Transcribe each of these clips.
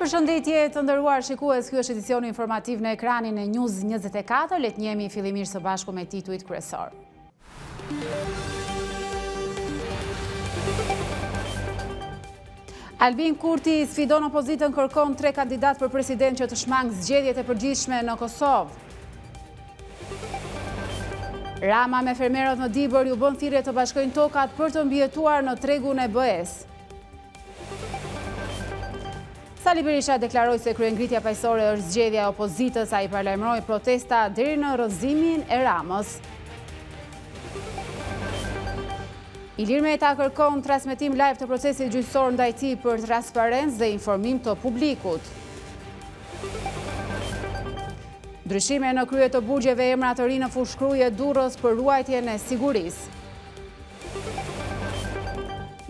Përshëndetje të nderuar shikues, ky është edicioni informativ në ekranin e News 24. Le të njihemi fillimisht së bashku me titujt kryesor. Albin Kurti sfidon opozitën, kërkon 3 kandidat për president që të shmangë zgjedhjet e përgjithshme në Kosovë. Rama me fermerët në Dibër ju bën thirrje të bashkojnë tokat për të mbijetuar në tregun e BE-s. Sali Berisha deklaroi se kryengritja paqësore është zgjedhja e opozitës, ai paralajmëroi protesta deri në rrëzimin e Ramës. Ilir Meta kërkon transmetim live të procesit gjyqësor ndaj tij për transparencë dhe informim të publikut. Ndryshime në krye të burgjeve, emra të ri në fushkruje Durrës për ruajtjen e sigurisë.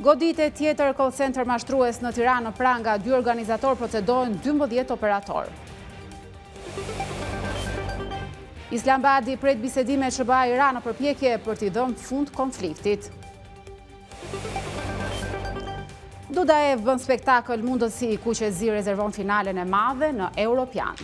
Godite tjetër call center mashtrues në Tiranë, në Pranga, 2 organizator procedojnë 12 operator. Islamabadi pret bisedime SBA-Iran në përpjekje për t'i dhënë fund konfliktit. Dudaev bën spektakël mundësi ku që zi rezervon finalen e madhe në Europian.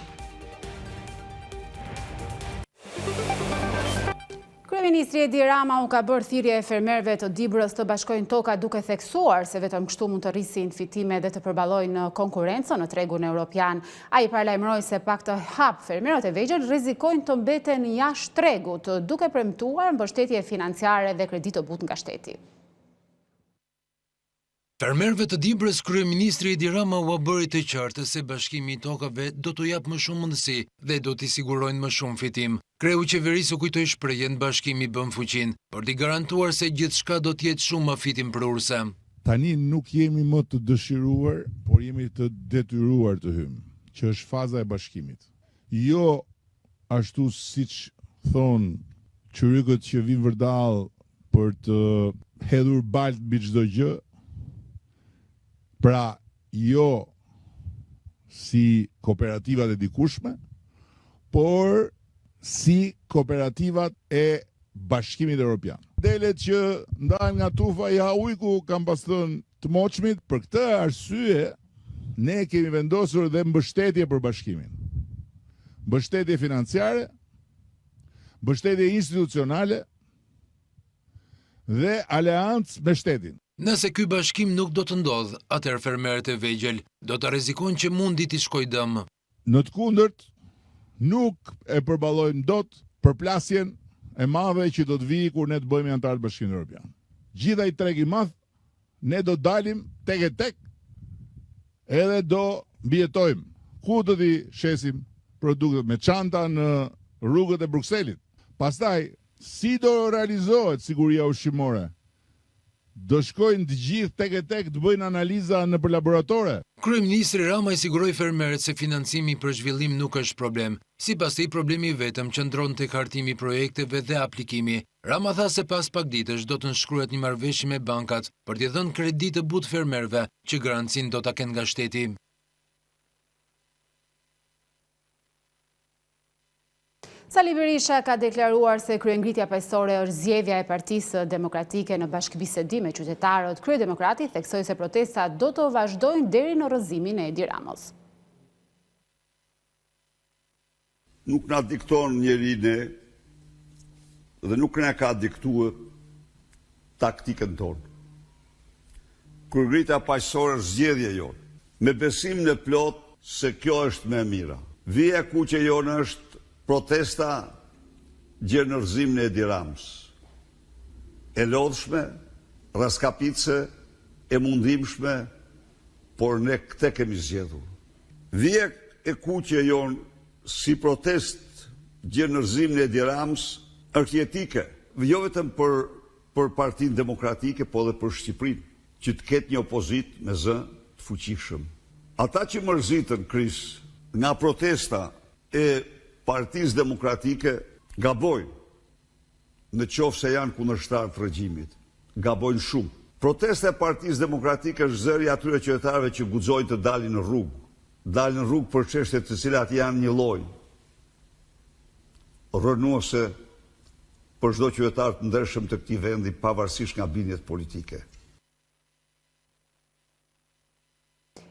Kryeministri Edi Rama u ka bërë thirrje e fermerëve të Dibrës të bashkojnë toka, duke theksuar se vetëm kështu mund të rrisin fitime dhe të përballojnë konkurrencën në tregun evropian. Ai paralajmëroi se pak të hap fermerët e vegjël rrezikojnë të mbeten jashtë tregut, duke premtuar mbështetje financiare dhe kredi të butë nga shteti. Fermerëve të Dibrës, kryeministri Edi Rama u bëri të qartë se bashkimi i tokave do t'u jap më shumë mundësi dhe do t'i sigurojnë më shumë fitim. Kreu i qeverisë u kujtoi shprehjen bashkimi bën fuqin, për t'i garantuar se gjithçka do t'jetë shumë më fitimprurse. Tani nuk jemi më të dëshiruar, por jemi të detyruar të hymë, që është faza e bashkimit. Jo ashtu siç thon çyrykët që vinë vërdall për të hedhur balt mbi çdo gjë. Pra, jo si kooperativat e dikushme, por si kooperativat e Bashkimit Evropian. Delet që ndahen nga tufa i Haujku kam pas thënë të moçmit, për këtë arsye ne kemi vendosur dhe mbështetje për bashkimin. Mbështetje financiare, mbështetje institucionale dhe aleancë me shtetin. Nëse ky bashkim nuk do të ndodhë, atëherë fermerët e vegjël do të rrezikojnë që mundi t'i shkojë dëm. Në të kundërt, nuk e përballojmë dot përplasjen e madhe që do të vijë kur ne të bëhemi antar të Bashkimit Evropian. Gjithaj i treg i madh, ne do dalim tek e tek, edhe do mbijetojmë. Ku do t'i shesim produktet me çanta në rrugët e Brukselit. Pastaj, si do realizohet siguria ushqimore? Do shkojnë të gjithë tek e tek të bëjnë analiza në për laboratore. Kryeministri Rama i siguroi fermerët se financimi për zhvillim nuk është problem. Sipas tij, problemi vetëm qëndron tek hartimi i projekteve dhe aplikimi. Rama tha se pas pak ditësh do të nënshkruhet një marrëveshje me bankat për t'i dhënë kredi të butë fermerëve, që garancinë do ta kenë nga shteti. Sali Berisha ka deklaruar se kryengritja paqësore është zgjedhja e Partisë Demokratike në bashkëbisedim me qytetarët. Kryedemokrati theksoi se protestat do të vazhdojnë deri në rrëzimin e Edi Ramës. Nuk na dikton njeri ne dhe nuk na ka diktuar taktikën tonë. Kryengritja paqësore është zgjedhja jonë, me besim në plot se kjo është më e mira. Vija e kuqe jonë është protesta gjerë në rrëzimin e Edi Ramës. E lodhshme, raskapitse, e mundimshme, por ne këtë kemi zgjedhur. Vija e kuqe jonë si protest gjerë në rrëzimin e Edi Ramës është jetike, jo vetëm për Partinë Demokratike, po dhe për Shqipërinë, që të ketë një opozit me zë të fuqishëm. Ata që mërzitën Kris nga protesta e Partisë Demokratike gabojnë, në qoftë se janë kundërshtar të regjimit. Gabojnë shumë. Protesta e Partisë Demokratike është zëri atyre qytetarëve që guxojnë të dalin në rrugë. Dalin në rrugë për çështje të cilat janë një lloj rënuese për çdo qytetar të ndershëm të këtij vendi, pavarësisht nga bindjet politike.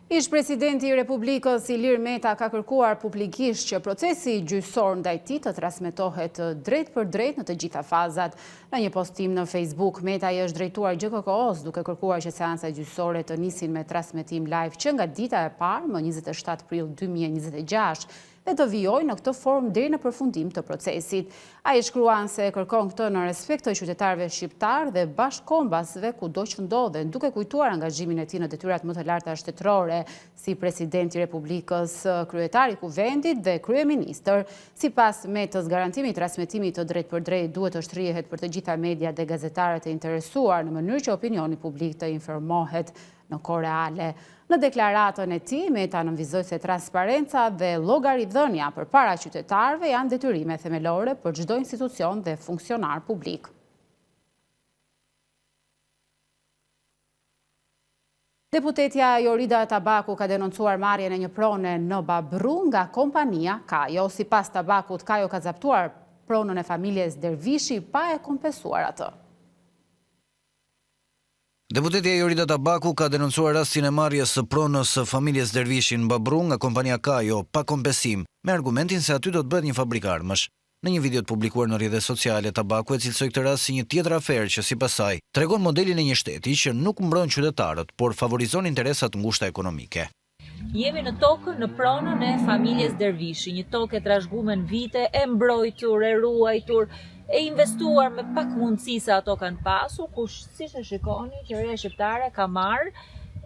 Ish presidenti i Republikës Ilir Meta ka kërkuar publikisht që procesi gjyqësor ndaj tij të transmetohet drejt për drejt në të gjitha fazat. Në një postim në Facebook, Meta i është drejtuar GKK-s duke kërkuar që seanca gjyqësore të nisin me transmetim live që nga dita e parë, më 27 prill 2026, dhe të vijojë në këtë formë deri në përfundim të procesit. Ai shkruan se kërkon këtë në respekt të qytetarëve shqiptar dhe bashkëkombësve kudo që ndodhen, duke kujtuar angazhimin e tij në detyrat më të larta shtetërore si president i Republikës, kryetari i Kuvendit dhe kryeministër. Sipas Metës, garantimi i transmetimit të drejt për drejt duhet të shtrihet për të gjitha mediat dhe gazetarët e interesuar në mënyrë që opinioni publik të informohet në kohë reale. Në deklaratën e tij, Meta nënvizoi se transparenca dhe llogaridhënia përpara qytetarëve janë detyrime themelore për çdo institucion dhe funksionar publik. Deputetja Jorida Tabaku ka denoncuar marrjen e një prone në Babru nga kompania Kajo. Sipas Tabakut, Kajo ka zaptuar pronën e familjes Dervishi pa e kompensuar atë. Deputetja Jorida Tabaku ka denoncuar rastin e marrjes së pronës së familjes Dervishi në Babru nga kompania Kajo pa kompensim, me argumentin se aty do të bëhet një fabrikë armësh. Në një video të publikuar në rrjetet sociale, Tabaku e cilësoi këtë rast si një tjetër aferë që sipas saj tregon modelin e një shteti që nuk mbron qytetarët, por favorizon interesat ngushta ekonomike. Jemi në tokën në pronën e familjes Dervishi, një tokë e trashëguar në vite, e mbrojtur, e ruajtur, e investuar me pak mundësi se ato kanë pasur, kush siç e shikoni, qeveria shqiptare ka marrë,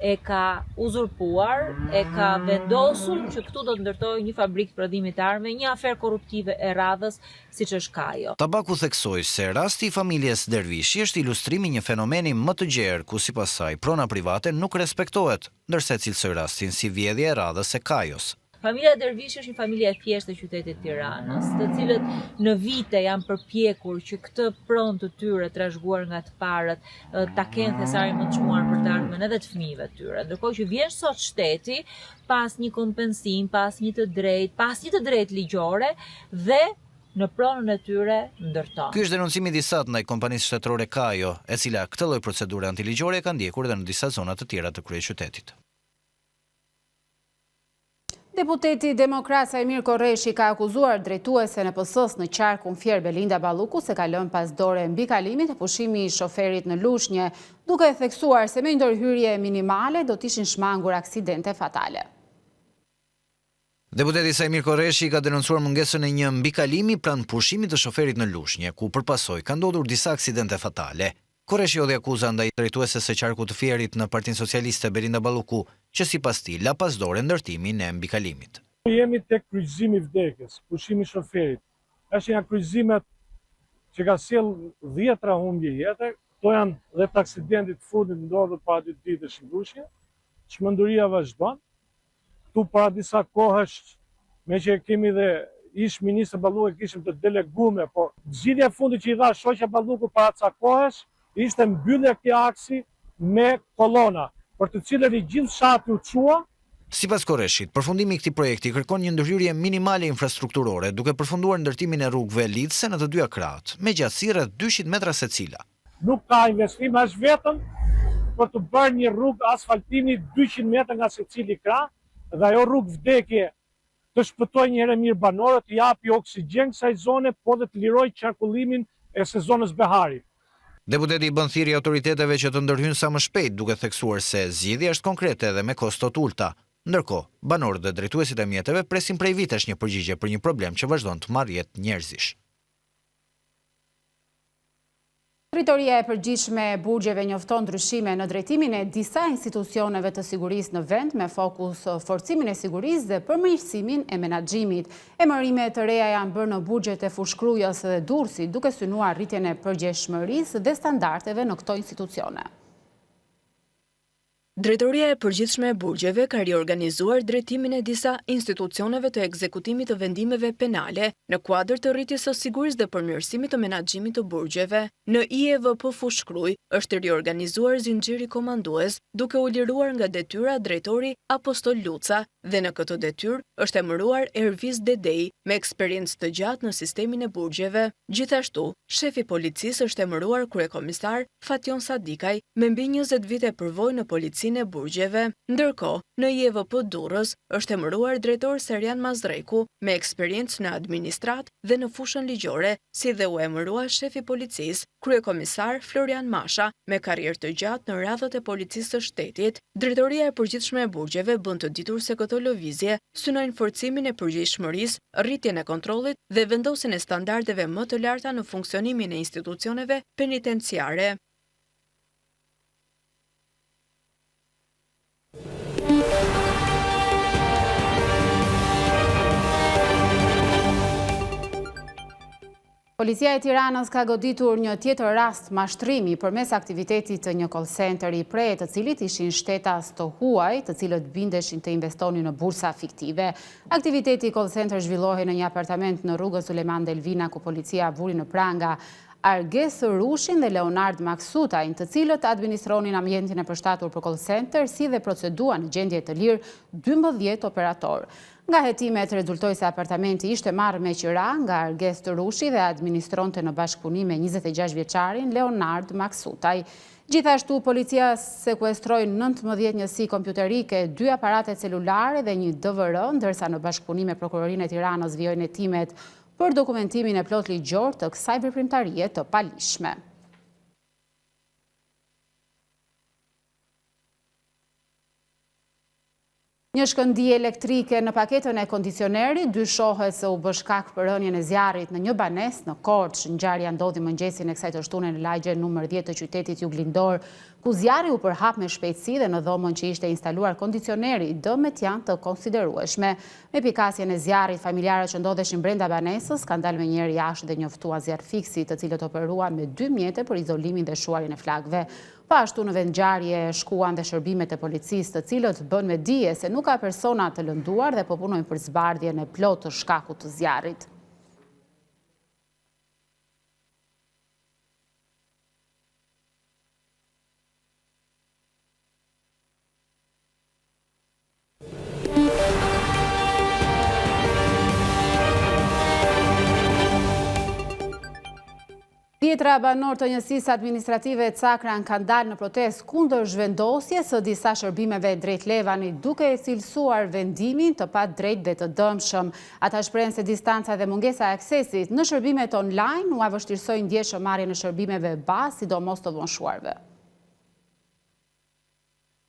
e ka uzurpuar, e ka vendosur që këtu do të ndërtojë një fabrikë prodhimi të armëve, një aferë korruptive e radhës siç është Kajo. Tabaku theksoi se rasti i familjes Dervishi është ilustrimi një fenomeni më të gjerë ku sipas saj prona private nuk respektohet, ndërsa cilësoi rastin si vjedhje e radhës së Kajos. Familja Dervishi është një familje e thjeshtë e qytetit Tiranës, të cilët në vite janë përpjekur që këtë pronë të tyre trashëguar nga të parët ta kenë thesarin më të çmuar për të ardhmen edhe të fëmijëve të tyre. Ndërkohë që vjen sot shteti pas një kompensim, pas një të drejtë ligjore dhe në pronën e tyre ndërton. Ky është denoncimi i disat ndaj kompanisë shtetërore Kajo, e cila këtë lloj procedure antiligjore ka ndjekur edhe në disa zona të tjera të kryeqytetit. Deputeti demokrat Sajmir Korreshi ka akuzuar drejtuesen e PS-s në qarkun Fier Belinda Balluku se ka lënë pas dore mbikalimit e pushimi i shoferit në Lushnjë, duke theksuar se me ndërhyrje minimale do të ishin shmangur aksidente fatale. Deputeti Sajmir Korreshi ka denoncuar mungesën e një mbikalimi pranë pushimit të shoferit në Lushnjë, ku përpasoj ka ndodhur disa aksidente fatale. Korreshi hodhi akuza ndaj drejtueses së qarkut të Fierit në Partinë Socialiste Belinda Balluku, që sipas tij la pas dore ndërtimin e mbikalimit. Jemi tek kryqëzimi i vdekjes, pushimi i shoferit. Është një kryqëzimet që ka sjell 10 humbje jete. Kto janë dhe të aksidentit fundit ndodhur para 2 ditësh në Lushnjë. Çmenduria vazhdon. Tu para disa kohësh, me që kemi dhe ish ministër Balluku kishim të deleguar, por zgjidhja e fundit që i dha shoqja Balluku para ca kohësh ishte mbyllja e këtij aksi me kolona, për të cilën i gjithë fshati u çua. Sipas Korreshit, përfundimi i këtij projekti kërkon një ndërhyrje minimale infrastrukturore, duke përfunduar ndërtimin e rrugëve lidhëse në të dyja krahat, me gjatësi rreth 200 metra secila. Nuk ka investim as vetëm për të bërë një rrugë asfaltimi 200 metra nga secili krah, dhe ajo rrugë vdekje të shpëtojë një herë mirë banorët, të japi oksigjen kësaj zone, po dhe të lirojë qarkullimin e sezonit behari. Deputeti i bën thirrje autoriteteve që të ndërhyjnë sa më shpejt, duke theksuar se zgjidhja është konkrete dhe me kosto të ulta. Ndërkohë, banorët dhe drejtuesit e mjeteve presin prej vitesh një përgjigje për një problem që vazhdon të marrë jetë njerëzish. Drejtoria e përgjithshme e burgjeve njofton ndryshime në drejtimin e disa institucioneve të sigurisë në vend me fokus forcimin e sigurisë dhe përmirësimin e menaxhimit. Emërime të reja janë bërë në burgjet e Fushkrujës dhe Durrësit, duke synuar rritjen e përgjegjshmërisë dhe standardeve në këto institucione. Drejtoria e përgjithshme e burgjeve ka riorganizuar drejtimin e disa institucioneve të ekzekutimit të vendimeve penale në kuadër të rritjes së sigurisë dhe përmirësimit të menaxhimit të burgjeve. Në IEVP Fushkruj është riorganizuar zinxhiri komandues, duke u liruar nga detyra drejtori Apostol Luca dhe në këtë detyrë është emëruar Erviz Dedej me eksperiencë të gjatë në sistemin e burgjeve. Gjithashtu, shefi policisë është emëruar kryekomisar Fation Sadikaj me mbi 20 vite përvojë në policinë e burgjeve, ndërkohë në JVP Durrës është emëruar drejtor Serjan Mazdreku me eksperiencë në administrat dhe në fushën ligjore, si dhe u emërua shefi policisë, kryekomisar Florian Masha, me karrierë të gjatë në radhët e policisë së shtetit. Drejtoria e përgjithshme e burgjeve bën të ditur se këto lëvizje synojnë forcimin e përgjegjshmërisë, rritjen e kontrollit dhe vendosin e standardeve më të larta në funksionimin e institucioneve penitenciare. Policia e Tiranës ka goditur një tjetër rast mashtrimi përmes aktivitetit të një call center i pre, të cilit ishin shtetas të huaj, të cilët bindeshin të investonin në bursa fiktive. Aktiviteti call center zhvillohej në një apartament në rrugën Suleman Delvina, ku policia vuri në pranga Arges Rushin dhe Leonard Maksutajn, të cilët administronin ambientin e përshtatur për call center, si dhe proceduan në gjendje të lirë 12 operator. Nga hetimet rezultoi se apartamenti ishte marrë me qira nga Arges Rushi dhe administronte në bashkëpunim me 26 vjeçarin Leonard Maksutaj. Gjithashtu, policia sekuestroi 19 njësi kompjuterike, 2 aparate celulare dhe një DVR, ndërsa në bashkëpunim me Prokurorinë e Tiranës vijojnë hetimet për dokumentimin e plot ligjor të kësaj veprimtarie të palishme. Një shkëndije elektrike në paketën e kondicionerit dyshohet se u bë shkak për rënien e zjarrit në një banesë në Korçë. Ngjarja ndodhi mëngjesin e kësaj të shtune në lagjen numër 10 të qytetit Juglindor, ku zjarri u përhap me shpejtësi dhe në dhomën që ishte instaluar kondicioneri, dëmet janë të konsiderueshme. Me pikasjen e zjarrit, familjarët që ndodheshin brenda banesës kanë dalë menjëherë jashtë dhe njoftuan zjarrfiksi, të cilët operuan me 2 mjete për izolimin dhe shuarin e flakëve. Ashtu në vendngjarje shkuan dhe shërbimet e policisë, të cilët bën me dije se nuk ka persona të lënduar dhe po punojnë për zbardhjen e plotë të shkakut të zjarrit. Dhjetra banor të njësisë administrative e Cakran kanë dalë në protestë kundër zhvendosjes së disa shërbimeve drejt Levanit, duke e cilësuar vendimin të padrejtë dhe të dëmshëm. Ata shprehen se distanca dhe mungesa e aksesit në shërbimet online u vështirësojnë ndjeshëm marrjen e shërbimeve bazë, sidomos të vonë-shuarve.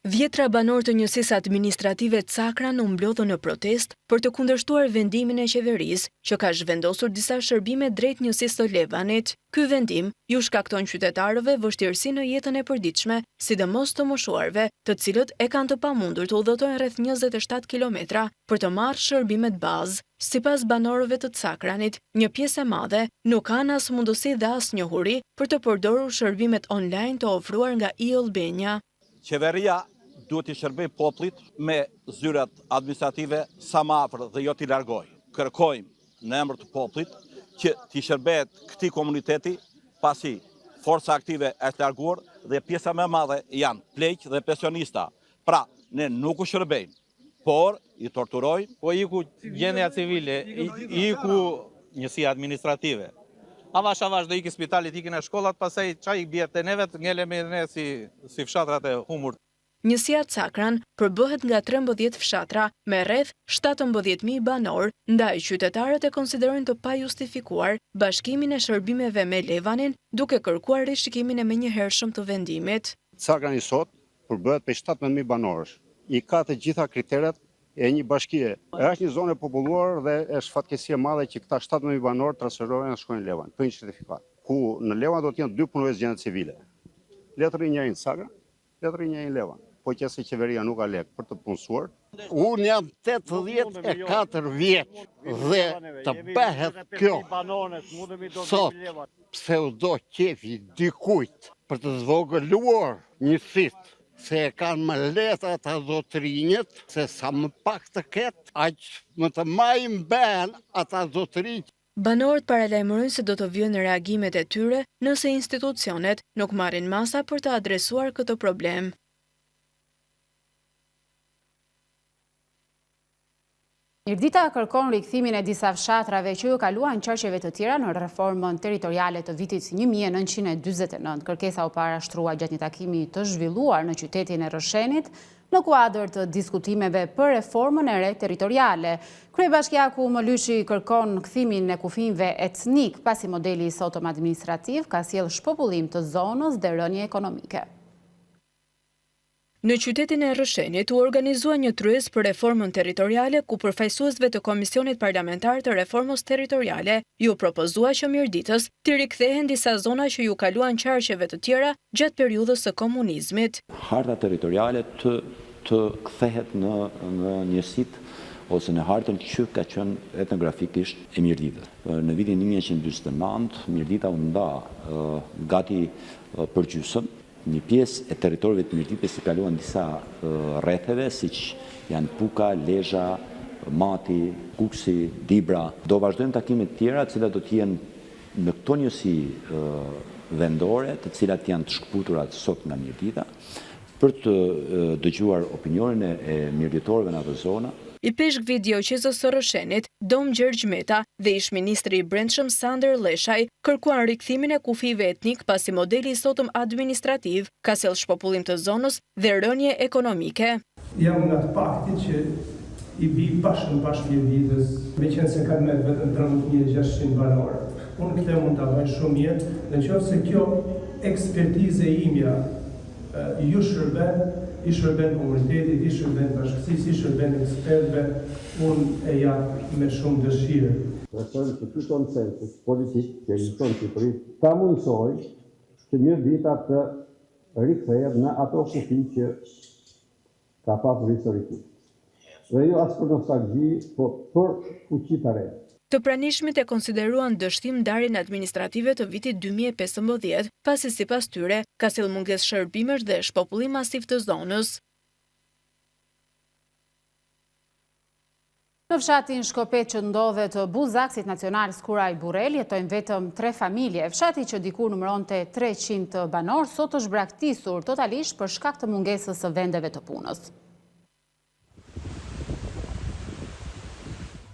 Dhjetra banor të njësisë administrative Cakran u mblodhën në protestë për të kundërshtuar vendimin e qeverisë që ka zhvendosur disa shërbime drejt njësisë së Levanit. Ky vendim ju shkakton qytetarëve vështirësi në jetën e përditshme, sidomos të moshuarve, të cilët e kanë të pamundur të udhëtojnë rreth 27 kilometra për të marrë shërbimet bazë. Sipas banorëve të Cakranit, një pjesë e madhe nuk kanë as mundësi dhe as njohuri për të përdorur shërbimet online të ofruar nga e-Albania. Qeveria duhet i shërbej popullit me zyrat administrative sa më afër dhe jo t'i largoj. Kërkojmë në emër të popullit që t'i shërbehet këtij komuniteti, pasi forca aktive është larguar dhe pjesa më e madhe janë pleq dhe pensionista. Pra, ne nuk u shërbejmë, por i torturojmë. Po iku gjendja civile, iku njësia administrative. Avash do iki spitalit, ikin e shkollat, pasaj qa i bjerë të neve, ngelemi ne si fshatrat e humur. Njësia Cakran përbëhet nga 13 fshatra me rreth 17.000 banor, ndaj qytetarët e konsiderojnë të pajustifikuar bashkimin e shërbimeve me Levanin, duke kërkuar rishikimin e menjëhershëm të vendimit. Cakran i sot përbëhet për 17.000 banorësh. I ka të gjitha kriteret e një bashkie. Është një zonë e populluar dhe është fatkeqësi e madhe që këta 17.000 banorë transferohen dhe shkojnë në Levan, për një certifikat. Ku në Levan do të jenë 2 punues gjendje civile. Letëri njëri në Cakran, letëri njëri në Levan. Po që se qeveria nuk ka lek për të punësuar. Unë jam 84 vjeç dhe të bëhet kjo sot pse u do qefi dikujt për të zvogëluar njësit se e kanë më lehtë ata zotrinjët, se sa më pak të ketë, aq më të majmë ben ata zotrinjët. Banorët paralajmërojnë se do të vijnë në reagimet e tyre nëse institucionet nuk marrin masa për të adresuar këtë problem. Mirdita kërkon rikthimin e disa fshatrave që ju kaluan qarqeve të tjera në reformën territoriale të vitit 1949. Kërkesa u parashtrua gjatë një takimi të zhvilluar në qytetin e Rrëshenit në kuadër të diskutimeve për reformën e re territoriale. Kryebashkiaku Mëlyshi kërkon kthimin e kufive etnik pasi modeli i sotëm administrativ ka sjellë shpopullim të zonës dhe rënje ekonomike. Në qytetin e Rrëshenit u organizua një tryez për reformën territoriale ku përfaqësuesve të Komisionit Parlamentar të Reformës Territoriale ju propozua që Mirditës të rikthehen disa zona që ju kaluan qarqeve të tjera gjatë periudhës së komunizmit. Harta territoriale të kthehet në njësitë ose në hartën që ka qenë etnografikisht e Mirditës. Në vitin 1949 Mirdita u nda gati për gjysmë. Një pjesë e territorëve të Mirditës i kaluan disa rretheve, siç janë Puka, Lezha, Mati, Kuksi, Dibra. Do vazhdojmë takimet të tjera, të cilat do të jenë në këto njësi vendore, të cilat janë të shkëputura sot nga Mirdita, për të dëgjuar opinionin e mirditorëve në ato zona. I peshk video qezës së Rrëshenit, Dom Gjergj Meta dhe ish ministri i Brendshëm Sander Leshaj kërkuan rikthimin e kufive etnik pasi modeli i sotëm administrativ ka sjellë shpopullim të zonës dhe rënje ekonomike. Jam nga të paktit që i bi bashkë Mirditës, meqense kanë me vetëm 13.600 banorë. Unë këtë mund ta bëj shumë mirë, në qoftë se kjo ekspertizë imja ju i shërben komunitetit, i shërben bashkësisë, i shërben ekspertëve, unë e jap me shumë dëshirë. Besojmë se ky konsensus politik që ekziston në Shqipëri ta mundsoj që Mirdita të rikthehet në ato kufi që ka pasur historikisht. Dhe jo as për nostalgji, por për fuqi të re. Të pranishmit e konsideruan dështim ndarjen administrative të vitit 2015, pasi sipas tyre ka sjellë mungesë shërbimesh dhe shpopullim masiv të zonës. Në fshatin Shkopet që ndodhet buzaksit nacional Skuraj Burrel jetojnë vetëm 3 familje. Fshati që dikur numëronte 300 banor sot është braktisur totalisht për shkak të mungesës së vendeve të punës.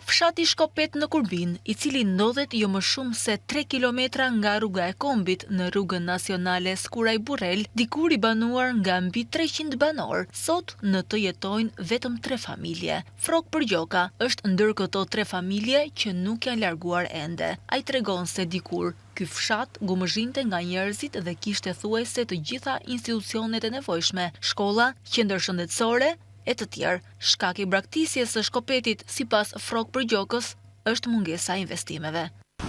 Fshati Shkopet në Kurbin, i cili ndodhet jo më shumë se 3 kilometra nga rruga e Kombit në rrugën nacionale Skuraj Burrel, dikur i banuar nga mbi 300 banor, sot në të jetojnë vetëm 3 familje. Frok Përgjoka është ndër këto 3 familje që nuk janë larguar ende. Ai tregon se dikur ky fshat gumëzhinte nga njerëzit dhe kishte thuajse të gjitha institucionet e nevojshme, shkolla, qendër shëndetësore e të tjerë. Shkak i braktisjes së Shkopetit, sipas Frok Përgjokës, është mungesa e investimeve.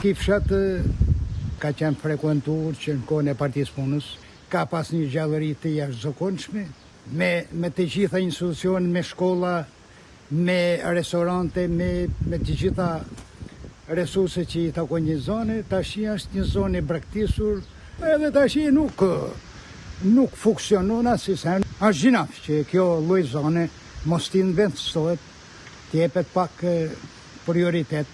Ky fshat ka qenë frekuentuar që në kohën e Partisë Punës, ka pas një gjallëri të jashtëzakonshme, me të gjitha institucionet, me shkolla, me restorante, me të gjitha resurse që i takon një zone. Tashi është një zonë e braktisur, edhe tashi nuk funksionon asnjëherë. Është gjinaf që kjo lloj zone mos t'i investohet, t'i jepet pak prioritet.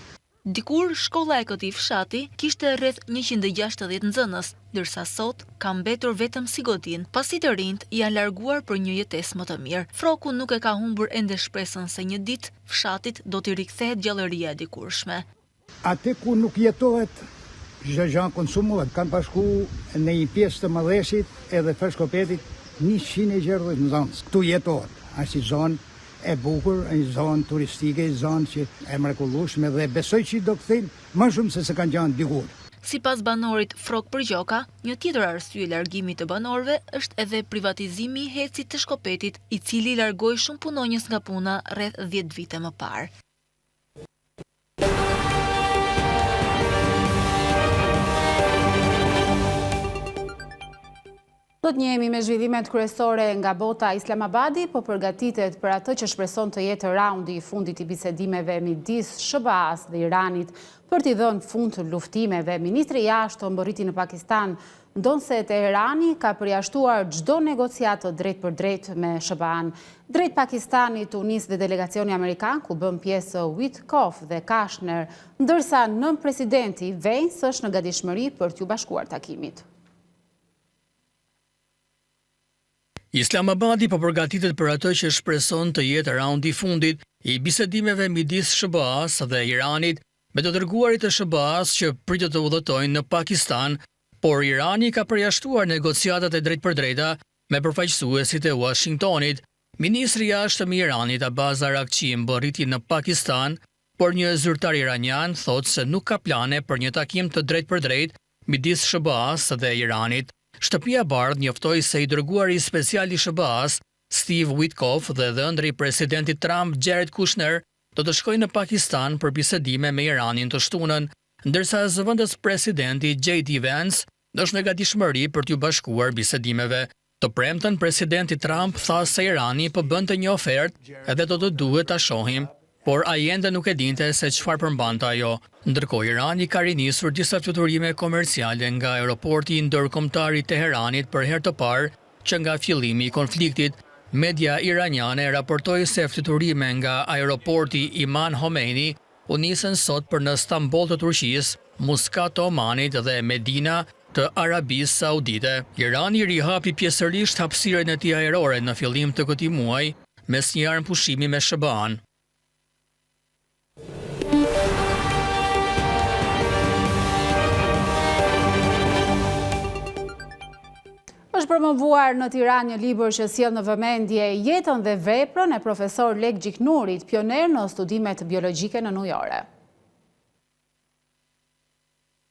Dikur shkolla e këtij fshati kishte rreth 160 nxënës, ndërsa sot ka mbetur vetëm si godin, pasi të rinjt janë larguar për një jetesë më të mirë. Froku nuk e ka humbur ende shpresën se një ditë fshatit do t'i rikthehet gjallëria e dikurshme. Atë ku nuk jetohet, çdo gjë konsumohet. Kanë bashku në një pjesë të Malleshit edhe të Shkopetit 160 nxënës. Ktu jetohet. Është një zonë e bukur, një zonë turistike, një zonë që e mrekullueshme dhe besoj që do kthejnë më shumë se se kanë qenë dikur. Sipas banorit Frok Përgjoka, një tjetër arsye largimit të banorëve është edhe privatizimi i hecit të Shkopetit, i cili largoi shumë punonjës nga puna rreth 10 vite më parë. Do të njehemi me zhvillimet kryesore nga bota. Islamabadi po përgatitet për atë që shpreson të jetë raundi i fundit i bisedimeve midis SBA-s dhe Iranit për t'i dhënë fund luftimeve. Ministri i jashtëm mbërriti në Pakistan ndonë se Teherani ka përjashtuar çdo negociatë drejt për drejt me SBA-n. Drejt Pakistanit u nis dhe delegacioni amerikan ku bën pjesë Witkoff dhe Kashner, ndërsa nën presidenti Vance është në gatishmëri për t'u bashkuar takimit. Islamabadi po përgatitet për atë që shpreson të jetë raundi i fundit i bisedimeve midis SBA-s dhe Iranit me të dërguarit të SBA-s që pritet të udhëtojnë në Pakistan, por Irani ka përjashtuar negociatat e drejtpërdrejta me përfaqësuesit e Washingtonit. Ministri i jashtëm i Iranit Abbas Araghchi mbërriti në Pakistan, por një zyrtar iranian thotë se nuk ka plane për një takim të drejtpërdrejt midis SBA-s dhe Iranit. Shtëpia e Bardhë njoftoi se i dërguari special i SBA-s Steve Witkoff dhe ëndri i presidentit Trump Jared Kushner do të shkojnë në Pakistan për bisedime me Iranin të shtunën, ndërsa zëvendës presidenti J.D. Vance është në gatishmëri për t'u bashkuar bisedimeve. Të premten presidenti Trump tha se Irani po bënte një ofertë edhe do të duhet ta shohim, por ai ende nuk e dinte se çfarë përmbante ajo. Ndërkohë Irani ka rinisur disa fluturime komerciale nga aeroporti ndërkombëtar i Teheranit për herë të parë që nga fillimi i konfliktit. Media iraniane raportoi se fluturime nga aeroporti Imam Khomeini u nisën sot për në Stamboll të Turqisë, Muscat të Omanit dhe Medina të Arabisë Saudite. Irani rihapi pjesërisht hapësirën e tij ajrore në fillim të këtij muaji mes një armëpushimi me SBA-n. Është promovuar në Tiranë një libër që sjell në vëmendje jetën dhe veprën e profesor Lek Gjiknurit, pioner në studimet biologjike në Nujore.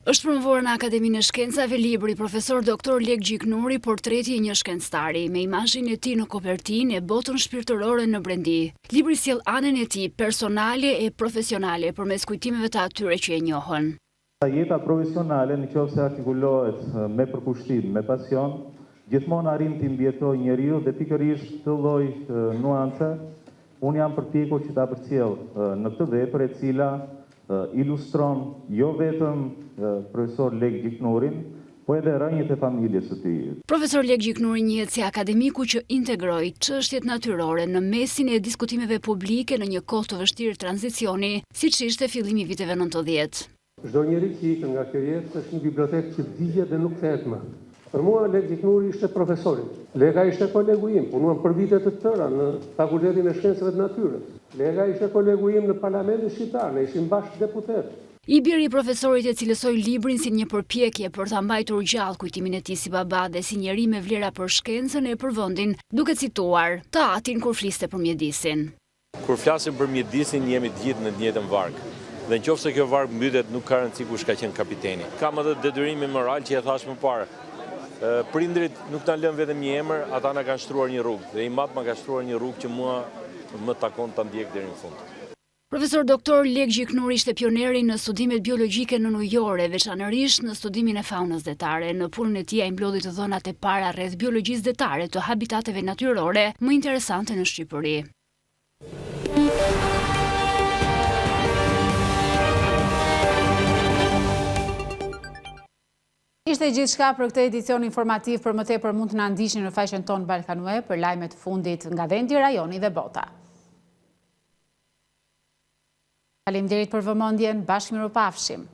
Është promovuar në Akademinë e Shkencave libri profesor doktor Lek Gjiknuri, portreti i një shkencëtari, me imazhin e tij në kopertinë e botën shpirtërore në brendi. Libri sjell anën e tij personale e profesionale përmes kujtimeve të atyre që e njohën. Jeta profesionale nëse artikulohet me përkushtim, me pasion, gjithmonë arrim të mbjetoj njeriu dhe pikërisht këtë lloj nuance unë jam përpjekur që ta përcjell në këtë vepër e cila ilustron jo vetëm profesor Lek Gjiknurin, po edhe rënjët e familjes së tij. Profesor Lek Gjiknuri njihet si akademiku që integroi çështjet natyrore në mesin e diskutimeve publike në një kohë të vështirë tranzicioni, siç ishte fillimi i viteve 90. Çdo njeri që ikën nga kjo jetë është një bibliotekë që vdiqet dhe nuk kthehet më. Për mua Lek Gjiknuri ishte profesori. Leka ishte kolegu im, punuam për vite të tëra në Fakultetin e Shkencave të Natyrës. Leka ishte kolegu im në Parlamentin Shqiptar, ne ishim bashkë deputet. I biri i profesorit e cilësoi librin si një përpjekje për ta mbajtur gjallë kujtimin e tij si baba dhe si njeri me vlera për shkencën e për vendin, duke cituar Tatin kur fliste për mjedisin. Kur flasim për mjedisin jemi të gjithë në të njëjtën varg. Dhe nëse kjo varg mbytet, nuk ka rëndësi kush ka qenë kapiteni. Kam edhe detyrimin moral që e thash më parë. Prindrit nuk ta lënë vetëm një emër, ata na kanë shtruar një rrugë. Dhe i mat ma ka shtruar një rrugë që mua më takon ta ndjek deri në fund. Profesor doktor Lek Gjiknuri ishte pioneri në studimet biologjike në Nujore, veçanërisht në studimin e faunës detare. Në punën e tij ai mblodhi të dhënat e para rreth biologjisë detare të habitateve natyrore më interesante në Shqipëri. Ishte gjithçka për këtë edicion informativ. Për më tepër mund të na ndiqni në faqen tonë Balkanue për lajmet e fundit nga vendi, rajoni dhe bota. Faleminderit për vëmendjen, bashkë mirupafshim.